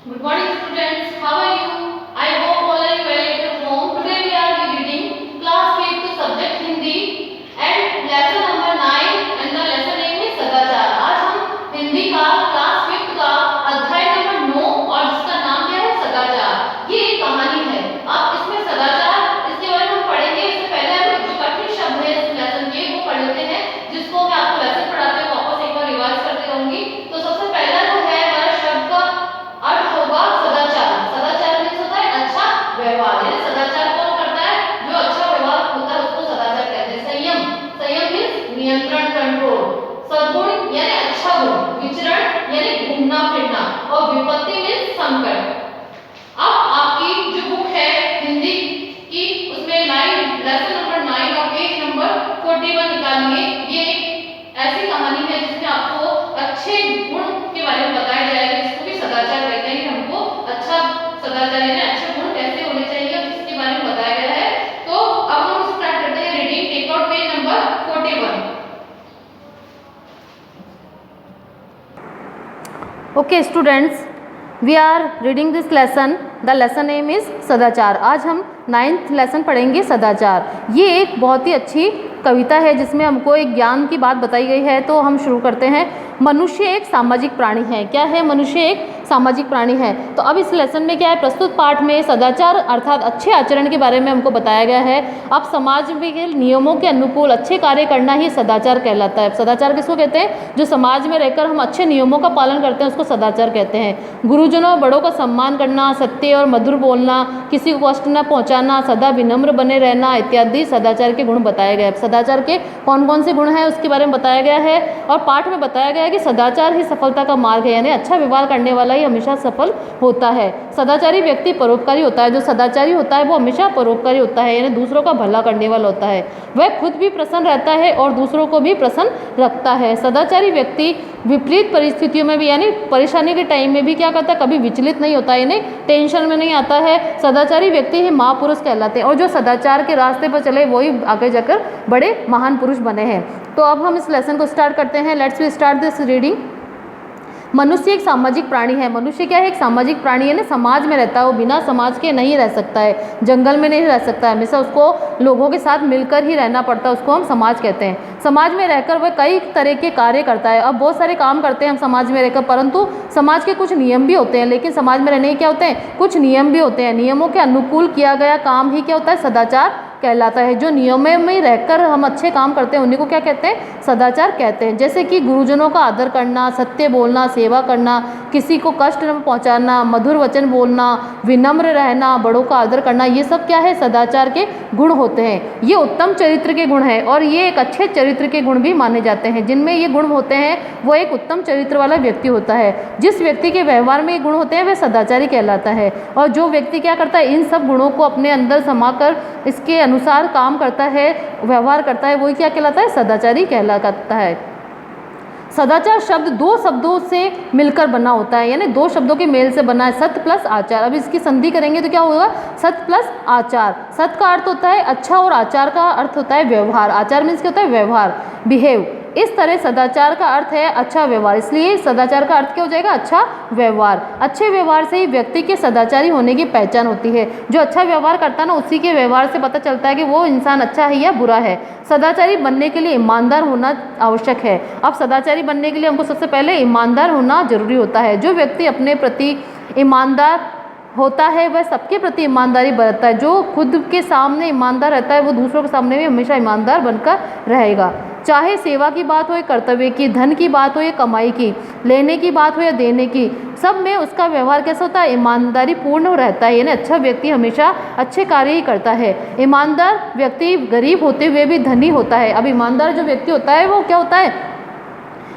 Good morning, students. How are you? I hope all are well at your home. Today we are reading class 5th subject Hindi and lesson number 9 and the lesson name is सदाचार. आज हम हिंदी का class 5th का अध्याय number 9 और जिसका नाम क्या है सदाचार. ये एक कहानी है. अब इसमें सदाचार इसके बारे में हम पढ़ेंगे. इससे पहले हम जो कठिन शब्द है इस लेसन के वो पढ़ लेते हैं, जिसको मैं आपको लेसन पढ़ाते हुए वापस एक बार रिवाइज करती रहूंगी. तो सबसे पहला जो है हमारा शब्द का अर्थ होगा सदाचार. सदाचार मीन्स होता है अच्छा व्यवहार. यानी सदाचार कौन करता है? जो अच्छा व्यवहार होता है उसको सदाचार कहते हैं. संयम, संयम मीन्स नियंत्रण, कंट्रोल. सद्गुण यानी अच्छा गुण. विचरण यानी घूमना फिरना. और विपत्ति मीन्स संकट. अब आपकी जो बुक है हिंदी की उसमें लाइन लेसन नंबर 9 और पेज नंबर 41 निकालिए. ये ऐसी कहानी है जिसमें आपको अच्छे गुण के बारे में बताया जाएगा, जिसको भी सदाचार कहते हैं. हमको अच्छा सदाचार यानी अच्छे गुण कैसे होने चाहिए इसके बारे में बताया गया है. तो अब हम स्टार्ट करते हैं reading. Take out page number 41. Okay students, we are reading this lesson. The lesson name is Sadachar. आज हम 9th लेसन पढ़ेंगे सदाचार. ये एक बहुत ही अच्छी कविता है जिसमें हमको एक ज्ञान की बात बताई गई है. तो हम शुरू करते हैं. मनुष्य एक सामाजिक प्राणी है. क्या है? मनुष्य एक सामाजिक प्राणी है. तो अब इस लेसन में क्या है, प्रस्तुत पाठ में सदाचार अर्थात अच्छे आचरण के बारे में हमको बताया गया है. अब समाज में के नियमों के अनुकूल अच्छे कार्य करना ही सदाचार कहलाता है. सदाचार किसको कहते हैं? जो समाज में रहकर हम अच्छे नियमों का पालन करते हैं उसको सदाचार कहते हैं. गुरुजनों बड़ों का सम्मान करना, सत्य और मधुर बोलना, किसी को कष्ट न पहुंचाना, सदा विनम्र बने रहना इत्यादि सदाचार के गुण बताए गए. सदाचार के कौन कौन से गुण हैं उसके बारे में बताया गया है. और पाठ में बताया गया है कि सदाचार ही सफलता का मार्ग है. यानी अच्छा व्यवहार करने वाला ही हमेशा सफल होता है. सदाचारी व्यक्ति परोपकारी होता है. जो सदाचारी होता है वो हमेशा परोपकारी होता है, यानी दूसरों का भला करने वाला होता है. वह खुद भी प्रसन्न रहता है और दूसरों को भी प्रसन्न रखता है. सदाचारी व्यक्ति विपरीत परिस्थितियों में भी यानी परेशानी के टाइम में भी क्या करता है, कभी विचलित नहीं होता है, यानी टेंशन में नहीं आता है. सदाचारी व्यक्ति ही महापुरुष कहलाते हैं. और जो सदाचार के रास्ते पर चले वही आगे जाकर बड़े महान पुरुष बने हैं. तो अब हम इस लेसन को स्टार्ट करते हैं. Let's we start this reading. मनुष्य एक सामाजिक प्राणी है. मनुष्य क्या है? एक सामाजिक प्राणी है ना. समाज में रहता है. वो बिना समाज के नहीं रह सकता है. जंगल में नहीं रह सकता है. हमेशा उसको लोगों के साथ मिलकर ही रहना पड़ता है. उसको हम समाज कहते हैं. समाज में रहकर वह कई तरह के कार्य करता है. अब बहुत सारे काम करते हैं हम समाज में रहकर, परंतु समाज के कुछ नियम भी होते हैं. लेकिन समाज में रहने के क्या होते हैं? कुछ नियम भी होते हैं. नियमों के अनुकूल किया गया काम ही क्या होता है? सदाचार कहलाता है. जो नियमों में रहकर हम अच्छे काम करते हैं उन्हीं को क्या कहते हैं? सदाचार कहते हैं. जैसे कि गुरुजनों का आदर करना, सत्य बोलना, सेवा करना, किसी को कष्ट न पहुंचाना, मधुर वचन बोलना, विनम्र रहना, बड़ों का आदर करना, ये सब क्या है? सदाचार के गुण होते हैं. ये उत्तम चरित्र के गुण हैं और ये एक अच्छे चरित्र के गुण भी माने जाते हैं. जिनमें ये गुण होते हैं वो एक उत्तम चरित्र वाला व्यक्ति होता है. जिस व्यक्ति के व्यवहार में ये गुण होते हैं वह सदाचारी कहलाता है. और जो व्यक्ति क्या करता है, इन सब गुणों को अपने अंदर समाकर इसके अनुसार काम करता है, व्यवहार करता है, वही क्या कहलाता है? सदाचारी कहलाता है. सदाचार शब्द दो शब्दों से मिलकर बना होता है, यानी दो शब्दों के मेल से बना है. सत्य प्लस आचार. अब इसकी संधि करेंगे तो क्या होगा? सत्य प्लस आचार. सत्य का अर्थ होता है अच्छा और आचार का अर्थ होता है व्यवहार. आचार मीन्स क्या होता है? व्यवहार, बिहेव. इस तरह सदाचार का अर्थ है अच्छा व्यवहार. इसलिए सदाचार का अर्थ क्या हो जाएगा? अच्छा व्यवहार. अच्छे व्यवहार से ही व्यक्ति के सदाचारी होने की पहचान होती है. जो अच्छा व्यवहार करता है ना, उसी के व्यवहार से पता चलता है कि वो इंसान अच्छा है या बुरा है. सदाचारी बनने के लिए ईमानदार होना आवश्यक है. अब सदाचारी बनने के लिए हमको सबसे पहले ईमानदार होना जरूरी होता है. जो व्यक्ति अपने प्रति ईमानदार होता है वह सबके प्रति ईमानदारी बरतता है. जो खुद के सामने ईमानदार रहता है वो दूसरों के सामने भी हमेशा ईमानदार बनकर रहेगा. चाहे सेवा की बात हो या कर्तव्य की, धन की बात हो या कमाई की, लेने की बात हो या देने की, सब में उसका व्यवहार कैसा होता है? ईमानदारी पूर्ण रहता है. यानी अच्छा व्यक्ति हमेशा अच्छे कार्य ही करता है. ईमानदार व्यक्ति गरीब होते हुए भी धनी होता है. अब ईमानदार जो व्यक्ति होता है वो क्या होता है?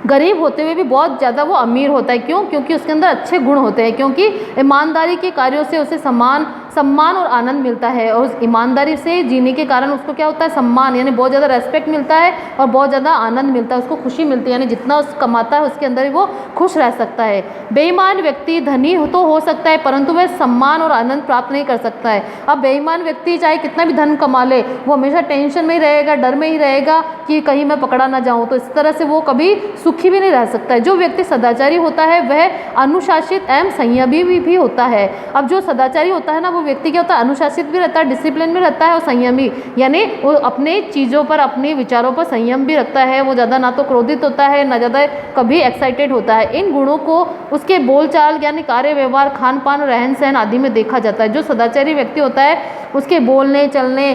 गरीब होते हुए भी बहुत ज़्यादा वो अमीर होता है. क्यों? क्योंकि उसके अंदर अच्छे गुण होते हैं. क्योंकि ईमानदारी के कार्यों से उसे सम्मान और आनंद मिलता है. और उस ईमानदारी से जीने के कारण उसको क्या होता है? सम्मान, यानी बहुत ज़्यादा रेस्पेक्ट मिलता है और बहुत ज़्यादा आनंद मिलता है. उसको खुशी मिलती है. यानी जितना उस कमाता है उसके अंदर ही वो खुश रह सकता है. बेईमान व्यक्ति धनी तो हो सकता है परंतु वह सम्मान और आनंद प्राप्त नहीं कर सकता है. अब बेईमान व्यक्ति चाहे कितना भी धन कमा ले, वो हमेशा टेंशन में ही रहेगा, डर में ही रहेगा कि कहीं मैं पकड़ा ना जाऊँ. तो इस तरह से वो कभी सुखी भी नहीं रह सकता है। जो व्यक्ति सदाचारी होता है वह अनुशासित एवं संयमी भी होता है। अब जो सदाचारी होता है ना, वो व्यक्ति क्या होता है, अनुशासित भी रहता है, डिसिप्लिन में रहता है और संयमी, यानी वो अपने चीज़ों पर, अपने विचारों पर संयम भी रखता है। वो ज़्यादा ना तो क्रोधित होता है, ना ज़्यादा कभी एक्साइटेड होता है। इन गुणों को उसके बोलचाल यानी कार्य व्यवहार, खान पान, रहन सहन आदि में देखा जाता है। जो सदाचारी व्यक्ति होता है उसके बोलने चलने,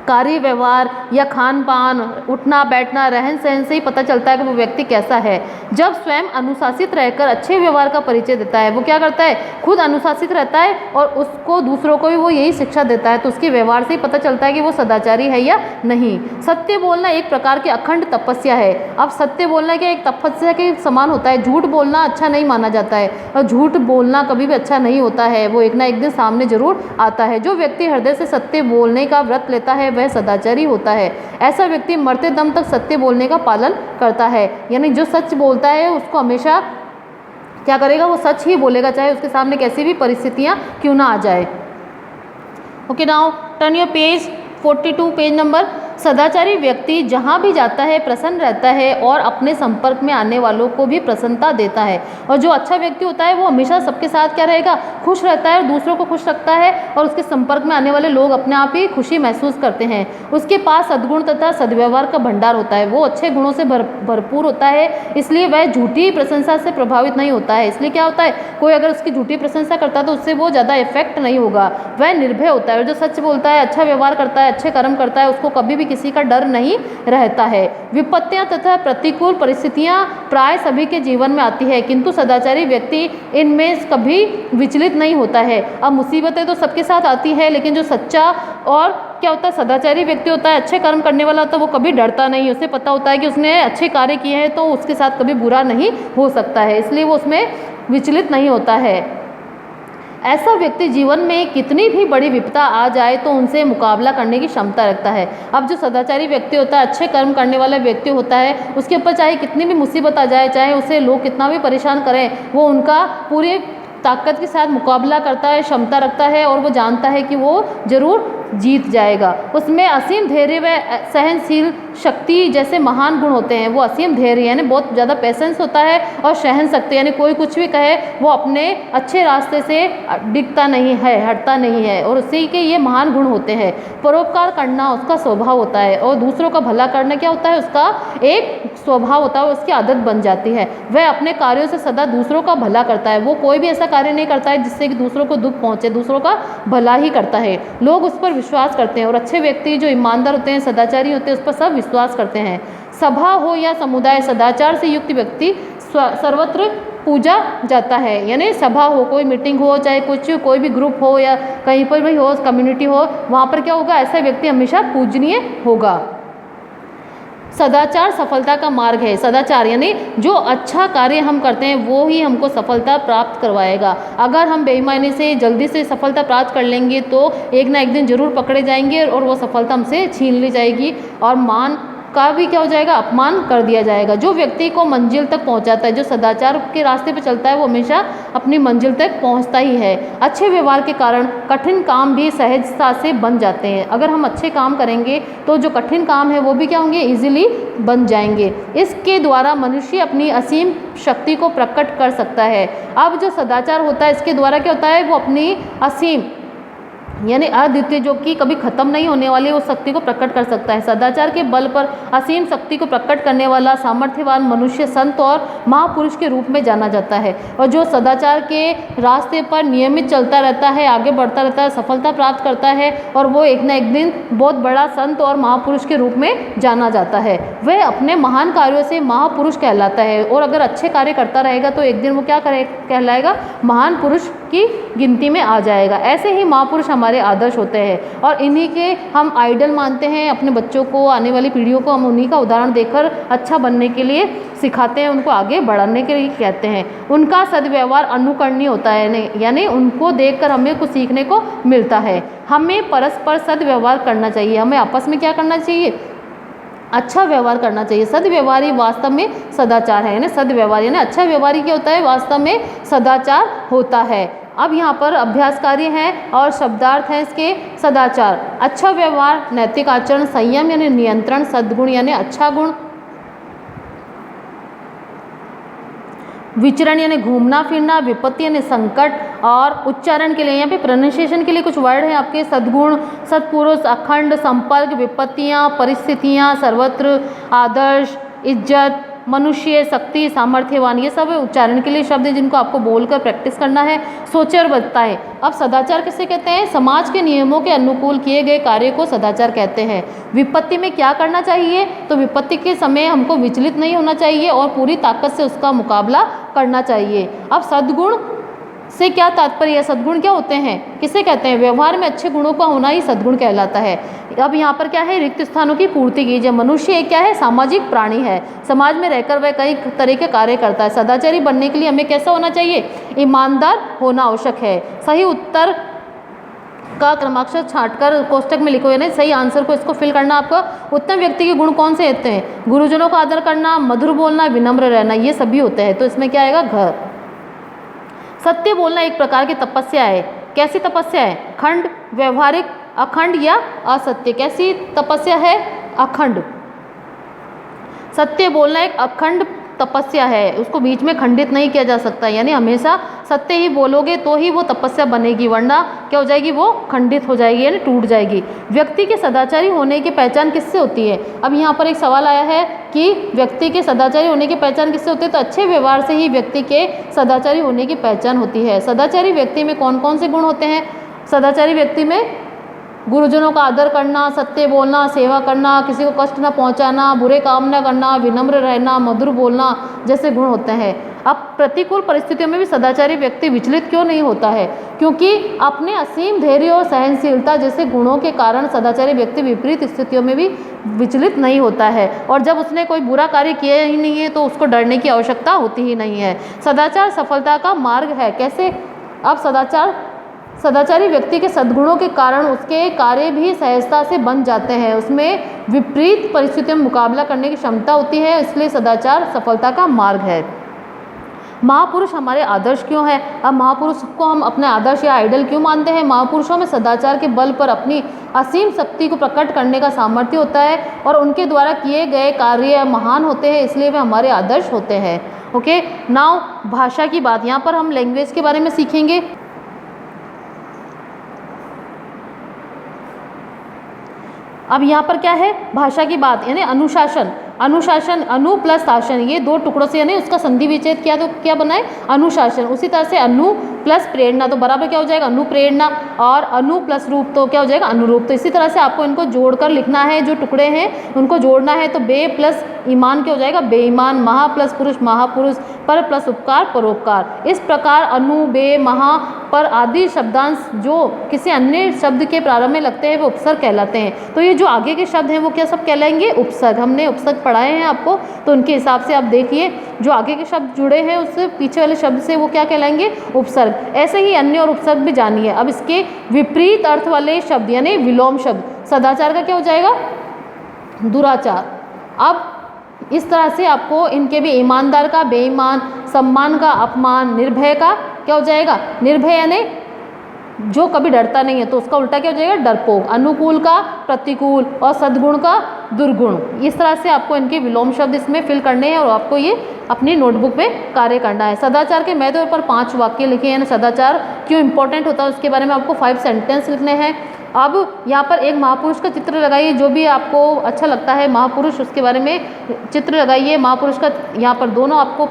कार्य व्यवहार या खान पान, उठना बैठना, रहन सहन से ही पता चलता है कि वो व्यक्ति कैसा है। जब स्वयं अनुशासित रहकर अच्छे व्यवहार का परिचय देता है, वो क्या करता है, खुद अनुशासित रहता है और उसको दूसरों को भी वो यही शिक्षा देता है, तो उसके व्यवहार से ही पता चलता है कि वो सदाचारी है या नहीं। सत्य बोलना एक प्रकार की अखंड तपस्या है। अब सत्य बोलना क्या एक तपस्या के समान होता है। झूठ बोलना अच्छा नहीं माना जाता है और झूठ बोलना कभी भी अच्छा नहीं होता है, वो एक ना एक दिन सामने जरूर आता है। जो व्यक्ति हृदय से सत्य बोलने का व्रत लेता है वह सदाचारी होता है। ऐसा व्यक्ति मरते दम तक सत्य बोलने का पालन करता है, यानी जो सच बोलता है उसको हमेशा क्या करेगा, वो सच ही बोलेगा, चाहे उसके सामने कैसी भी परिस्थितियां क्यों ना आ जाए। Okay, now turn your page 42, page number. सदाचारी व्यक्ति जहाँ भी जाता है प्रसन्न रहता है और अपने संपर्क में आने वालों को भी प्रसन्नता देता है। और जो अच्छा व्यक्ति होता है वो हमेशा सबके साथ क्या रहेगा, खुश रहता है और दूसरों को खुश रखता है, और उसके संपर्क में आने वाले लोग अपने आप ही खुशी महसूस करते हैं। उसके पास सद्गुण तथा सद्व्यवहार का भंडार होता है, वो अच्छे गुणों से भरपूर होता है, इसलिए वह झूठी प्रशंसा से प्रभावित नहीं होता है। इसलिए क्या होता है, कोई अगर उसकी झूठी प्रशंसा करता है तो उससे वो ज़्यादा इफेक्ट नहीं होगा। वह निर्भय होता है और जो सच बोलता है, अच्छा व्यवहार करता है, अच्छे कर्म करता है, उसको कभी भी किसी का डर नहीं रहता है। विपत्तियां तथा प्रतिकूल परिस्थितियां प्राय सभी के जीवन में आती है, किंतु सदाचारी व्यक्ति इनमें कभी विचलित नहीं होता है। अब मुसीबतें तो सबके साथ आती है, लेकिन जो सच्चा और क्या होता है, सदाचारी व्यक्ति होता है, अच्छे कर्म करने वाला होता है, वो कभी डरता नहीं। उसे पता होता है कि उसने अच्छे कार्य किए हैं तो उसके साथ कभी बुरा नहीं हो सकता है, इसलिए वो उसमें विचलित नहीं होता है। ऐसा व्यक्ति जीवन में कितनी भी बड़ी विपदा आ जाए तो उनसे मुकाबला करने की क्षमता रखता है। अब जो सदाचारी व्यक्ति होता है, अच्छे कर्म करने वाला व्यक्ति होता है, उसके ऊपर चाहे कितनी भी मुसीबत आ जाए, चाहे उसे लोग कितना भी परेशान करें, वो उनका पूरी ताकत के साथ मुकाबला करता है, क्षमता रखता है और वो जानता है कि वो जरूर जीत जाएगा। उसमें असीम धैर्य व सहनशील शक्ति जैसे महान गुण होते हैं। वो असीम धैर्य यानी बहुत ज़्यादा पेशेंस होता है, और सहन शक्ति यानी कोई कुछ भी कहे वो अपने अच्छे रास्ते से डिगता नहीं है, हटता नहीं है, और उसी के ये महान गुण होते हैं। परोपकार करना उसका स्वभाव होता है, और दूसरों का भला करना क्या होता है, उसका एक स्वभाव होता है, उसकी आदत बन जाती है। वह अपने कार्यों से सदा दूसरों का भला करता है। वो कोई भी ऐसा कार्य नहीं करता है जिससे कि दूसरों को दुख पहुँचे, दूसरों का भला ही करता है। लोग उस पर विश्वास करते हैं, और अच्छे व्यक्ति जो ईमानदार होते हैं, सदाचारी होते हैं, उस पर सब विश्वास करते हैं। सभा हो या समुदाय, सदाचार से युक्त व्यक्ति सर्वत्र पूजा जाता है। यानी सभा हो, कोई मीटिंग हो, चाहे कुछ कोई भी ग्रुप हो या कहीं पर भी हो, कम्युनिटी हो, वहाँ पर क्या होगा, ऐसा व्यक्ति हमेशा पूजनीय होगा। सदाचार सफलता का मार्ग है। सदाचार यानी जो अच्छा कार्य हम करते हैं वो ही हमको सफलता प्राप्त करवाएगा। अगर हम बेईमानी से जल्दी से सफलता प्राप्त कर लेंगे तो एक ना एक दिन जरूर पकड़े जाएंगे और वो सफलता हमसे छीन ली जाएगी, और मान का भी क्या हो जाएगा, अपमान कर दिया जाएगा। जो व्यक्ति को मंजिल तक पहुंचाता है, जो सदाचार के रास्ते पे चलता है, वो हमेशा अपनी मंजिल तक पहुंचता ही है। अच्छे व्यवहार के कारण कठिन काम भी सहजता से बन जाते हैं। अगर हम अच्छे काम करेंगे तो जो कठिन काम है वो भी क्या होंगे, इजीली बन जाएंगे। इसके द्वारा मनुष्य अपनी असीम शक्ति को प्रकट कर सकता है। अब जो सदाचार होता है इसके द्वारा क्या होता है, वो अपनी असीम यानी अद्वितीय, जो कि कभी खत्म नहीं होने वाली, उस शक्ति को प्रकट कर सकता है। सदाचार के बल पर असीम शक्ति को प्रकट करने वाला सामर्थ्यवान मनुष्य संत और महापुरुष के रूप में जाना जाता है। और जो सदाचार के रास्ते पर नियमित चलता रहता है, आगे बढ़ता रहता है, सफलता प्राप्त करता है, और वो एक न एक दिन बहुत बड़ा संत और महापुरुष के रूप में जाना जाता है। वह अपने महान कार्यों से महापुरुष कहलाता है, और अगर अच्छे कार्य करता रहेगा तो एक दिन वो क्या कहलाएगा, महान पुरुष की गिनती में आ जाएगा। ऐसे ही महापुरुष हमारे आदर्श होते हैं, और इन्हीं के हम आइडल मानते हैं। अपने बच्चों को, आने वाली पीढ़ियों को हम उन्हीं का उदाहरण देकर अच्छा बनने के लिए सिखाते हैं, उनको आगे बढ़ाने के लिए कहते हैं। उनका सद्व्यवहार अनुकरणीय होता है, यानी उनको देखकर हमें कुछ सीखने को मिलता है। हमें परस्पर सद्व्यवहार करना चाहिए। हमें आपस में क्या करना चाहिए, अच्छा व्यवहार करना चाहिए। सद्व्यवहार ही वास्तव में सदाचार है। यानी सद्व्यवहार यानी अच्छा व्यवहार ही क्या होता है, वास्तव में सदाचार होता है। अब यहाँ पर अभ्यास कार्य हैं और शब्दार्थ हैं इसके। सदाचार अच्छा व्यवहार, नैतिक आचरण, संयम यानी नियंत्रण, सद्गुण यानी अच्छा गुण, विचरण यानी घूमना फिरना, विपत्ति यानी संकट, और उच्चारण के लिए यहाँ पे प्रोनाउंसिएशन के लिए कुछ वर्ड हैं आपके सद्गुण, सत्पुरुष, अखंड, संपर्क, विपत्तियाँ, परिस्थितियाँ, सर्वत्र, आदर्श, इज्जत, मनुष्य, शक्ति, सामर्थ्यवान, ये सब उच्चारण के लिए शब्द हैं जिनको आपको बोलकर प्रैक्टिस करना है। सोचे और बताए। अब सदाचार किसे कहते हैं? समाज के नियमों के अनुकूल किए गए कार्य को सदाचार कहते हैं। विपत्ति में क्या करना चाहिए? तो विपत्ति के समय हमको विचलित नहीं होना चाहिए और पूरी ताकत से उसका मुकाबला करना चाहिए। अब सद्गुण से क्या तात्पर्य है? सद्गुण क्या होते हैं, किसे कहते हैं? व्यवहार में अच्छे गुणों का होना ही सद्गुण कहलाता है। अब यहाँ पर क्या है? रिक्त स्थानों की पूर्ति कीजिए। मनुष्य एक क्या है? सामाजिक प्राणी है। समाज में रहकर वह कई तरह के कार्य करता है। सदाचारी बनने के लिए हमें कैसा होना चाहिए? ईमानदार होना आवश्यक है। सही उत्तर का क्रमाक्षर छांटकर कोष्टक में लिखो, यानी सही आंसर को इसको फिल करना आपका। उत्तम व्यक्ति के गुण कौन से होते हैं? गुरुजनों का आदर करना, मधुर बोलना, विनम्र रहना, ये सभी होते हैं। तो इसमें क्या आएगा? घ। सत्य बोलना एक प्रकार की तपस्या है। कैसी तपस्या है? खंड, व्यवहारिक, अखंड या असत्य। कैसी तपस्या है? अखंड। सत्य बोलना एक अखंड तपस्या है, उसको बीच में खंडित नहीं किया जा सकता, यानी हमेशा सत्य ही बोलोगे तो ही वो तपस्या बनेगी, वरना क्या हो जाएगी? वो खंडित हो जाएगी यानी टूट जाएगी। व्यक्ति के सदाचारी होने की पहचान किससे होती है? अब यहाँ पर एक सवाल आया है कि व्यक्ति के सदाचारी होने की पहचान किससे होती है? तो अच्छे व्यवहार से ही व्यक्ति के सदाचारी होने की पहचान होती है। सदाचारी व्यक्ति में कौन कौन से गुण होते हैं? सदाचारी व्यक्ति में गुरुजनों का आदर करना, सत्य बोलना, सेवा करना, किसी को कष्ट न पहुंचाना, बुरे काम न करना, विनम्र रहना, मधुर बोलना जैसे गुण होते हैं। अब प्रतिकूल परिस्थितियों में भी सदाचारी व्यक्ति विचलित क्यों नहीं होता है? क्योंकि अपने असीम धैर्य और सहनशीलता जैसे गुणों के कारण सदाचारी व्यक्ति विपरीत स्थितियों में भी विचलित नहीं होता है, और जब उसने कोई बुरा कार्य किया ही नहीं है तो उसको डरने की आवश्यकता होती ही नहीं है। सदाचार सफलता का मार्ग है। कैसे? अब सदाचारी व्यक्ति के सद्गुणों के कारण उसके कार्य भी सहजता से बन जाते हैं, उसमें विपरीत परिस्थितियों में मुकाबला करने की क्षमता होती है, इसलिए सदाचार सफलता का मार्ग है। महापुरुष हमारे आदर्श क्यों है? अब महापुरुष को हम अपने आदर्श या आइडल क्यों मानते हैं? महापुरुषों में सदाचार के बल पर अपनी असीम शक्ति को प्रकट करने का सामर्थ्य होता है और उनके द्वारा किए गए कार्य महान होते हैं, इसलिए वे हमारे आदर्श होते हैं। ओके, नाउ भाषा की बात। यहाँ पर हम लैंग्वेज के बारे में सीखेंगे। अब यहाँ पर क्या है? भाषा की बात, यानी अनुशासन। अनुशासन, अनु प्लस शासन, ये दो टुकड़ों से यानी उसका संधि विच्छेद किया तो क्या बना है? अनुशासन। उसी तरह से अनु प्लस प्रेरणा तो बराबर क्या हो जाएगा? अनुप्रेरणा, और अनु प्लस रूप तो क्या हो जाएगा? अनुरूप। तो इसी तरह से आपको इनको जोड़कर लिखना है, जो टुकड़े हैं उनको जोड़ना है। तो बे प्लस ईमान क्या हो जाएगा? बेईमान। महा प्लस पुरुष महापुरुष, पर प्लस उपकार परोपकार। इस प्रकार अनु, बे, महा, पर आदि शब्दांश जो किसी अन्य शब्द के प्रारंभ में लगते हैं वो उपसर्ग कहलाते हैं। तो ये जो आगे के शब्द हैं वो क्या सब कहलाएंगे? उपसर्ग। हमने उपसर्ग पढ़ाए हैं आपको, तो उनके हिसाब से आप देखिए जो आगे के शब्द जुड़े हैं उससे पीछे वाले शब्द से वो क्या कहलाएंगे? उपसर्ग। ऐसे ही अन्य और उपसर्ग भी जानिए। अब इसके विपरीत अर्थ वाले शब्द यानी विलोम शब्द, सदाचार का क्या हो जाएगा? दुराचार। अब इस तरह से आपको इनके भी ईमानदार का बेईमान, सम्मान का अपमान, निर्भय का क्या हो जाएगा? निर्भय यानी जो कभी डरता नहीं है, तो उसका उल्टा क्या हो जाएगा? डरपोक। अनुकूल का प्रतिकूल, और सद्गुण का दुर्गुण। इस तरह से आपको इनके विलोम शब्द इसमें फिल करने हैं और आपको ये अपनी नोटबुक में कार्य करना है। सदाचार के महत्व पर 5 वाक्य लिखे हैं। सदाचार क्यों इंपॉर्टेंट होता है उसके बारे में आपको 5 सेंटेंस लिखने हैं। अब यहाँ पर एक महापुरुष का चित्र लगाइए, जो भी आपको अच्छा लगता है महापुरुष उसके बारे में चित्र लगाइए। महापुरुष का यहाँ पर दोनों आपको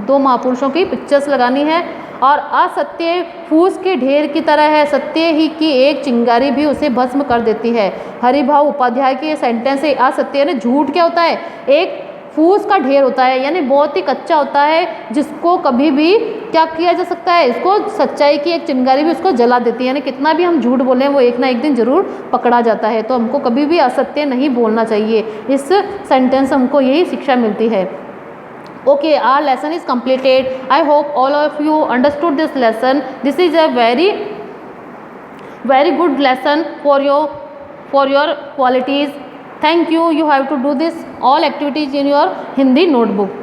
2 महापुरुषों की पिक्चर्स लगानी है। और असत्य फूस के ढेर की तरह है, सत्य ही की एक चिंगारी भी उसे भस्म कर देती है। हरिभाव उपाध्याय की ये सेंटेंस है। असत्य यानी झूठ क्या होता है? एक फूस का ढेर होता है, यानी बहुत ही कच्चा होता है जिसको कभी भी क्या किया जा सकता है? इसको सच्चाई की एक चिंगारी भी उसको जला देती है, यानी कितना भी हम झूठ बोलें वो एक ना एक दिन जरूर पकड़ा जाता है। तो हमको कभी भी असत्य नहीं बोलना चाहिए। इस सेंटेंस हमको यही शिक्षा मिलती है। Okay, our lesson is completed. I hope all of you understood this lesson. This is a very good lesson for your qualities. Thank you. You have to do this all activities in your Hindi notebook.